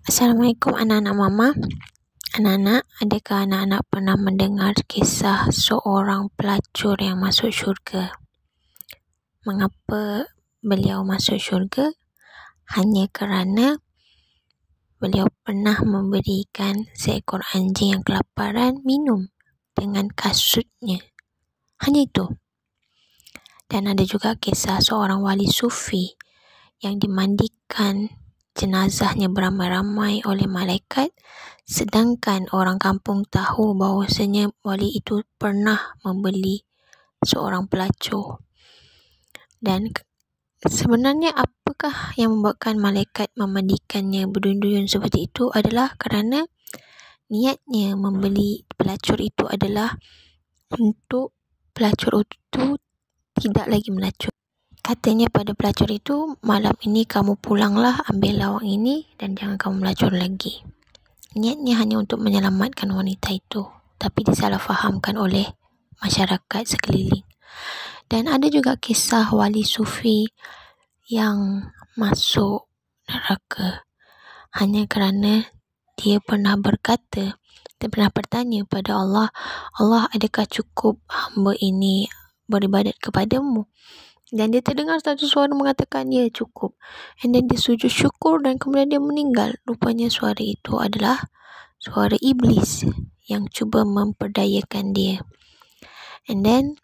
Assalamualaikum anak-anak mama. Anak-anak, adakah anak-anak pernah mendengar kisah seorang pelacur yang masuk syurga? Mengapa beliau masuk syurga? Hanya kerana beliau pernah memberikan seekor anjing yang kelaparan minum dengan kasutnya. Hanya itu. Dan ada juga kisah seorang wali sufi yang dimandikan jenazahnya beramai-ramai oleh malaikat, sedangkan orang kampung tahu bahawasanya wali itu pernah membeli seorang pelacur. Dan sebenarnya apakah yang membuatkan malaikat memandikannya berduyun-duyun seperti itu adalah kerana niatnya membeli pelacur itu adalah untuk pelacur itu tidak lagi melacur. Katanya pada pelacur itu, malam ini kamu pulanglah, ambil lawang ini dan jangan kamu melacur lagi. Niatnya hanya untuk menyelamatkan wanita itu, tapi disalahfahamkan oleh masyarakat sekeliling. Dan ada juga kisah wali sufi yang masuk neraka hanya kerana dia pernah berkata, dia pernah bertanya pada Allah, Allah, adakah cukup hamba ini beribadat kepadamu? Dan dia terdengar satu suara mengatakan, ya cukup. And then dia sujud syukur dan kemudian dia meninggal. Rupanya suara itu adalah suara iblis yang cuba memperdayakan dia. And then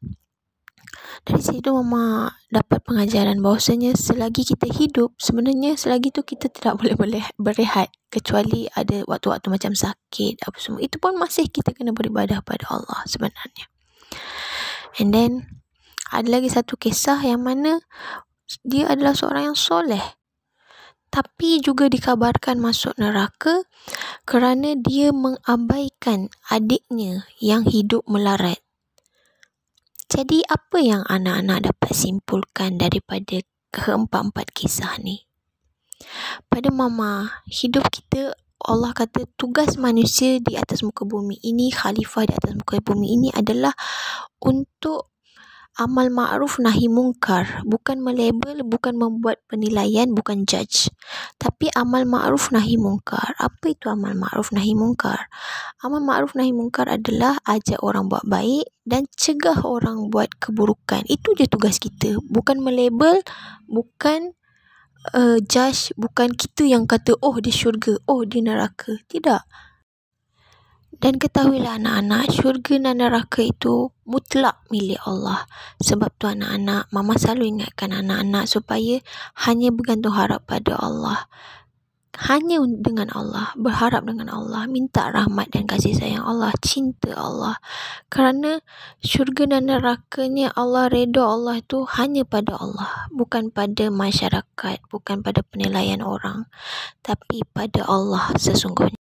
dari situ mama dapat pengajaran bahawasanya selagi kita hidup, sebenarnya selagi itu kita tidak boleh berehat. Kecuali ada waktu-waktu macam sakit, apa semua. Itu pun masih kita kena beribadah pada Allah sebenarnya. And then ada lagi satu kisah yang mana dia adalah seorang yang soleh, tapi juga dikabarkan masuk neraka kerana dia mengabaikan adiknya yang hidup melarat. Jadi apa yang anak-anak dapat simpulkan daripada keempat-empat kisah ni? Pada mama, hidup kita, Allah kata tugas manusia di atas muka bumi ini, khalifah di atas muka bumi ini adalah untuk amal ma'ruf nahi mungkar, bukan melabel, bukan membuat penilaian, bukan judge, tapi amal ma'ruf nahi mungkar. Apa itu amal ma'ruf nahi mungkar? Amal ma'ruf nahi mungkar adalah ajak orang buat baik dan cegah orang buat keburukan. Itu je tugas kita, bukan melabel, bukan judge, bukan kita yang kata oh dia syurga, oh dia neraka. Tidak. Dan ketahuilah anak-anak, syurga dan neraka itu mutlak milik Allah. Sebab tu anak-anak, mama selalu ingatkan anak-anak supaya hanya bergantung harap pada Allah. Hanya dengan Allah, berharap dengan Allah, minta rahmat dan kasih sayang Allah, cinta Allah. Kerana syurga dan nerakanya Allah, redha Allah itu hanya pada Allah, bukan pada masyarakat, bukan pada penilaian orang, tapi pada Allah sesungguhnya.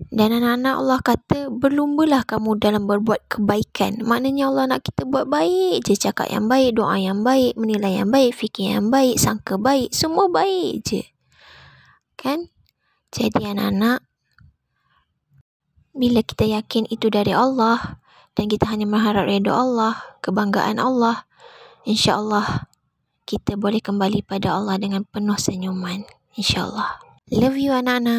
Dan anak-anak, Allah kata berlumbalah kamu dalam berbuat kebaikan. Maknanya Allah nak kita buat baik je, cakap yang baik, doa yang baik, menilai yang baik, fikir yang baik, sangka baik, semua baik je. Kan? Jadi anak-anak, bila kita yakin itu dari Allah dan kita hanya mengharap redha Allah, kebanggaan Allah, insya-Allah kita boleh kembali pada Allah dengan penuh senyuman. Insya-Allah. Love you anak-anak.